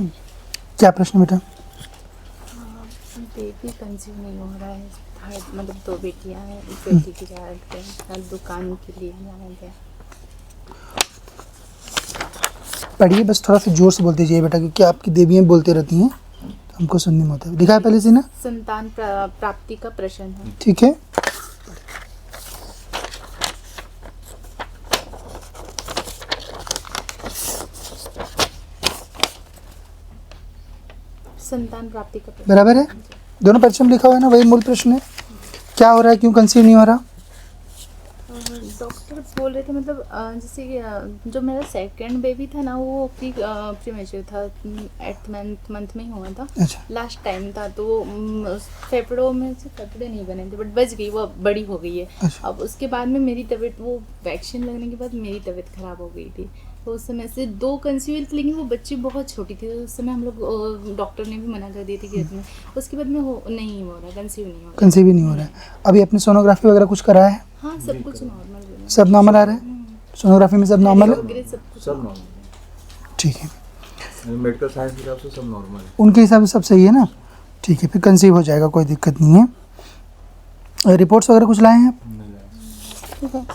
क्या प्रश्न बेटा? बेबी कंसीव नहीं हो रहा है, मतलब 2 बेटियां हैं, एक बेटी की जायज है, दुकान के लिए जायज है। पढ़िए, बस थोड़ा सा जोर से बोल दीजिए बेटा, क्योंकि आपकी देवियाँ बोलते रहती हैं तो हमको सुनने में होता है। दिखाए पहले से ना, संतान प्राप्ति का प्रश्न है। ठीक है। संतान प्राप्ति का प्रश्न बराबर है, दोनों परीक्षा में लिखा हुआ है ना, वही मूल प्रश्न है। क्या हो रहा है, क्यों कंसीव नहीं हो रहा? डॉक्टर बोल रहे थे, मतलब जैसे कि जो मेरा सेकंड बेबी था ना, वो प्रीमेच्योर था, 8th मंथ में ही हुआ था। अच्छा। लास्ट टाइम था, तो वो फेफड़ों में से फेफड़े नहीं बने थे, बट बच गई, वो बड़ी हो गई है। अच्छा। अब उसके बाद में मेरी तबीयत, वो वैक्सीन लगने के बाद मेरी तबीयत ख़राब हो गई थी, तो उस समय से 2 कंसीव हुई थी, लेकिन वो बच्ची बहुत छोटी थी, तो उस समय हम लोग डॉक्टर ने भी मना कर दी थी कि इसमें, उसके बाद में नहीं हो रहा, कंसीव नहीं हो रहा। कंसीव ही नहीं हो रहा है। अभी आपने सोनोग्राफी वगैरह कुछ कराया है? हाँ, सब कुछ नॉर्मल है। सब नॉर्मल आ रहा है? सोनोग्राफी में सब नॉर्मल है? सब नॉर्मल है। ठीक है, मेडिकल साइंस के हिसाब से सब नॉर्मल है। उनके हिसाब से सब सही है ना? ठीक है, फिर कंसीव हो जाएगा, कोई दिक्कत नहीं है। रिपोर्ट्स वगैरह कुछ लाए हैं आप? नहीं है। ठीक है।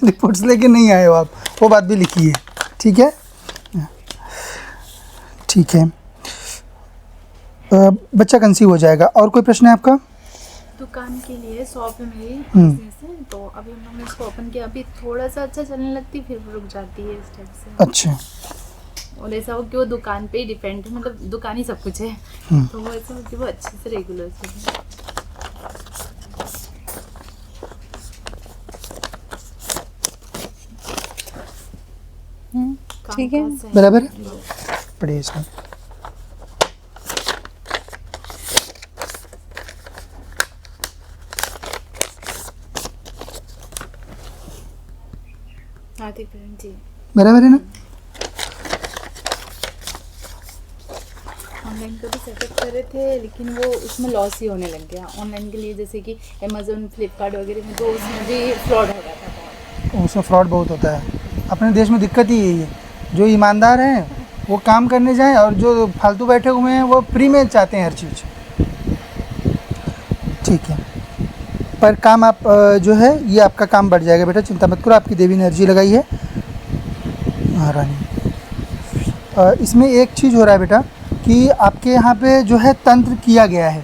रिपोर्ट्स लेके नहीं आए हो आप, वो बात भी लिखी है, ठीक है। ठीक है, बच्चा कंसीव हो जाएगा। और कोई प्रश्न है आपका? दुकान के लिए शॉप है मेरी बिजनेस है, तो अभी हमने उसको ओपन किया, अभी थोड़ा सा अच्छा चलने लगती, फिर रुक जाती है इस टाइप से। अच्छा। और ऐसा हो कि वो दुकान पे ही डिपेंड है, मतलब दुकान ही सब कुछ है, तो वो ऐसा हो कि वो अच्छे से रेगुलर चले। ठीक है, बराबर है, पढ़िए इसमें। आर्थिक जी बराबर है ना? ऑनलाइन का भी सेटअप कर रहे थे, लेकिन वो उसमें लॉस ही होने लग गया। ऑनलाइन के लिए जैसे कि अमेजोन, फ्लिपकार्ट वगैरह में, तो उसमें भी फ्रॉड हो रहा था बहुत। उसमें फ्रॉड बहुत होता है। अपने देश में दिक्कत ही यही है, जो ईमानदार हैं वो काम करने जाएं, और जो फालतू बैठे हुए हैं वो फ्री में चाहते हैं हर चीज़। ठीक है, पर काम आप जो है ये आपका काम बढ़ जाएगा बेटा, चिंता मत करो, आपकी देवी ने एनर्जी लगाई है। हाँ रानी, इसमें एक चीज़ हो रहा है बेटा कि आपके यहाँ पे जो है तंत्र किया गया है,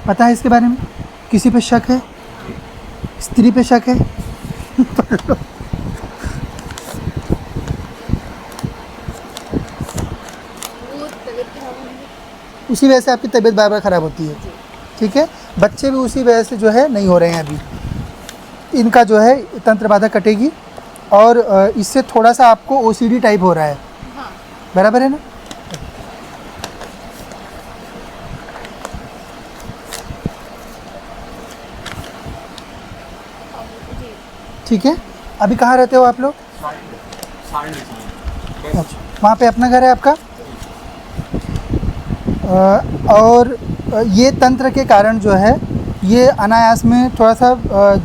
पता है इसके बारे में? किसी पे शक है? स्त्री पे शक है? उसी वजह से आपकी तबीयत बार बार ख़राब होती है, ठीक है। बच्चे भी उसी वजह से जो है नहीं हो रहे हैं अभी। इनका जो है तंत्र बाधा कटेगी, और इससे थोड़ा सा आपको ओसीडी टाइप हो रहा है। हाँ। बराबर है ना? ठीक है, अभी कहाँ रहते हो आप लोग? अच्छा, वहाँ पे अपना घर है आपका? और ये तंत्र के कारण जो है ये अनायास में थोड़ा सा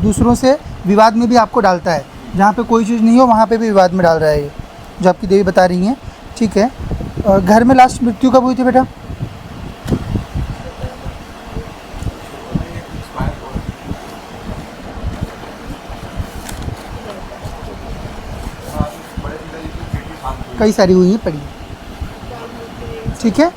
दूसरों से विवाद में भी आपको डालता है। जहाँ पे कोई चीज़ नहीं हो वहाँ पे भी विवाद में डाल रहा है ये, जो आपकी देवी बता रही हैं, ठीक है। घर में लास्ट मृत्यु कब हुई थी बेटा? कई सारी हुई हैं, पढ़िए, ठीक है।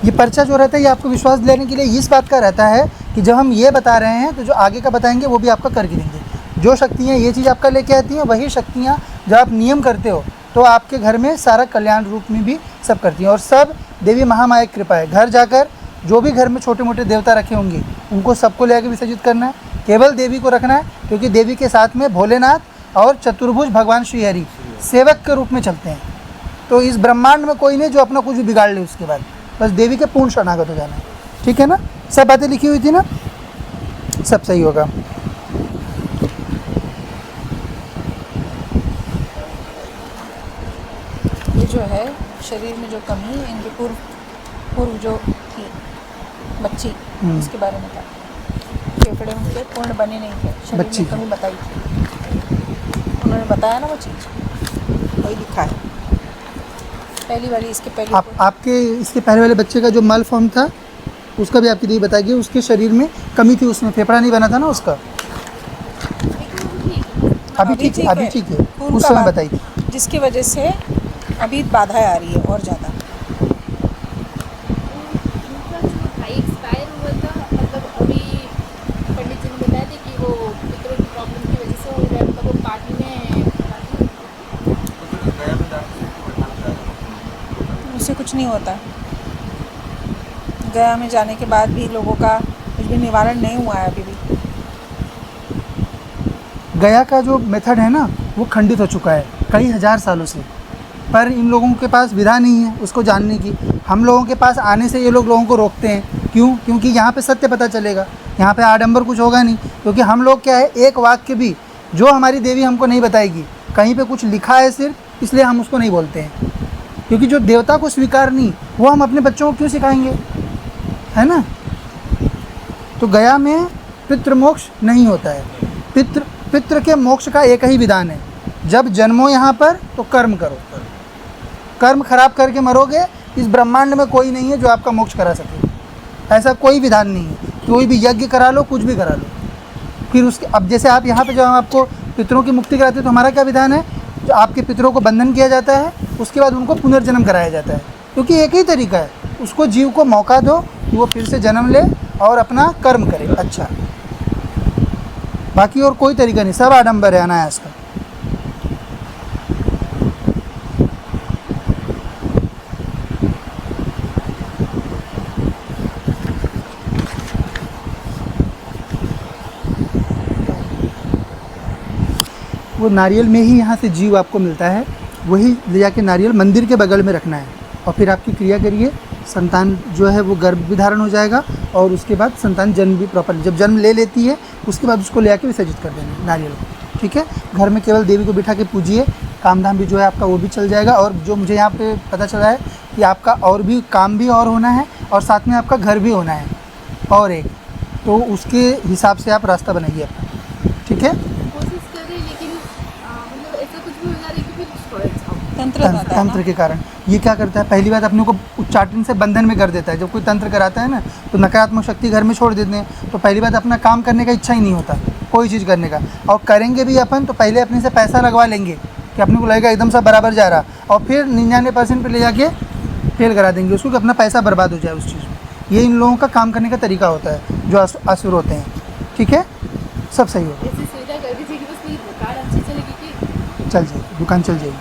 ये पर्चा जो रहता है ये आपको विश्वास दिलाने के लिए इस बात का रहता है कि जब हम ये बता रहे हैं तो जो आगे का बताएंगे वो भी आपका करके देंगे। जो शक्तियाँ ये चीज़ आपका लेके आती हैं, वही शक्तियाँ जब आप नियम करते हो तो आपके घर में सारा कल्याण रूप में भी सब करती हैं। और सब देवी महामाया की कृपा है। घर जाकर जो भी घर में छोटे मोटे देवता रखे होंगे उनको सबको ले आकर विसर्जित करना है, केवल देवी को रखना है, क्योंकि देवी के साथ में भोलेनाथ और चतुर्भुज भगवान श्री हरि सेवक के रूप में चलते हैं। तो इस ब्रह्मांड में कोई नहीं जो अपना कुछ भी बिगाड़ ले, उसके बाद बस देवी के पूर्ण शरणागत हो जाना है, ठीक है ना। सब बातें लिखी हुई थी ना, सब सही होगा। ये जो है शरीर में जो कमी है, इनकी पूर्व जो थी बच्ची, उसके बारे में था। फेफड़े उनके पूर्ण बने नहीं थे, शरीर बच्ची में की। कमी बताई थी। उन्होंने बताया ना वो चीज़, वही लिखा है। पहली वाली इसके पहले आपके इसके पहले वाले बच्चे का जो मल फॉर्म था उसका भी आपकी दीदी बताएगी, उसके शरीर में कमी थी, उसमें फेफड़ा नहीं बना था ना उसका। अभी ठीक है, अभी ठीक है, खून उस का समय बात- बताई थी। जिसकी वजह से अभी बाधाएं आ रही है और ज़्यादा। उनका जो भाई एक्सपायर हुआ था, मतलब अभी पंडित जी ने बताया था कि वो पितरों की प्रॉब्लम की वजह से हो रहा है, मतलब वो पार्टी में उससे कुछ नहीं होता। गया में जाने के बाद भी लोगों का कुछ भी निवारण नहीं हुआ है अभी भी। गया का जो मेथड है ना वो खंडित हो चुका है कई हज़ार सालों से, पर इन लोगों के पास विधा नहीं है उसको जानने की। हम लोगों के पास आने से ये लोगों को रोकते हैं। क्यों? क्योंकि यहाँ पे सत्य पता चलेगा, यहाँ पे आडंबर कुछ होगा नहीं। क्योंकि हम लोग क्या है, एक वाक्य भी जो हमारी देवी हमको नहीं बताएगी, कहीं पे कुछ लिखा है सिर्फ, इसलिए हम उसको नहीं बोलते हैं। क्योंकि जो देवता को स्वीकार नहीं, वो हम अपने बच्चों को क्यों सिखाएंगे, है ना। तो गया में पितृमोक्ष नहीं होता है। पितृ के मोक्ष का एक ही विधान है, जब जन्मो यहाँ पर तो कर्म करो। कर्म खराब करके मरोगे, इस ब्रह्मांड में कोई नहीं है जो आपका मोक्ष करा सके। ऐसा कोई विधान नहीं है। कोई भी यज्ञ करा लो, कुछ भी करा लो, फिर उसके अब जैसे आप यहाँ पे जब हम आपको पितरों की मुक्ति कराते हैं तो हमारा क्या विधान है, जो आपके पितरों को बंधन किया जाता है, उसके बाद उनको पुनर्जन्म कराया जाता है। क्योंकि एक ही तरीका है, उसको जीव को मौका दो कि वो फिर से जन्म ले और अपना कर्म करे अच्छा। बाकी और कोई तरीका नहीं, सब आडंबर है अनायास का। वो नारियल में ही यहाँ से जीव आपको मिलता है, वही ले जाके नारियल मंदिर के बगल में रखना है और फिर आपकी क्रिया करिए, संतान जो है वो गर्भ भी धारण हो जाएगा और उसके बाद संतान जन्म भी प्रॉपर, जब जन्म ले लेती है उसके बाद उसको ले आके विसर्जित कर देना नारियल को। ठीक है, घर में केवल देवी को बिठा के पूजिए, काम धाम भी जो है आपका वो भी चल जाएगा। और जो मुझे यहाँ पे पता चला है कि आपका और भी काम भी और होना है और साथ में आपका घर भी होना है और एक, तो उसके हिसाब से आप रास्ता बनाइए अपना। ठीक है, कोशिश कर रही, लेकिन मतलब ऐसा कुछ भी हो जा रहा है कि फिर छोड़ जाओ। तंत्र आता है ना। तंत्र के कारण ये क्या करता है, पहली बात अपने को उच्चाटन से बंधन में कर देता है। जब कोई तंत्र कराता है ना तो नकारात्मक शक्ति घर में छोड़ देते हैं, तो पहली बात अपना काम करने का इच्छा ही नहीं होता कोई चीज़ करने का। और करेंगे भी अपन तो पहले अपने से पैसा लगवा लेंगे कि अपने को लगेगा एकदम सा बराबर जा रहा, और फिर 99% पे ले जाके फेल करा देंगे उसको कि अपना पैसा बर्बाद हो जाए उस चीज़ में। ये इन लोगों का काम करने का तरीका होता है जो असुर होते हैं। ठीक है, सब सही होगा, ऐसी सुविधा कर दीजिए कि बस मेरी दुकान अच्छी चलेगी कि चल जाएगी, दुकान चल जाएगी।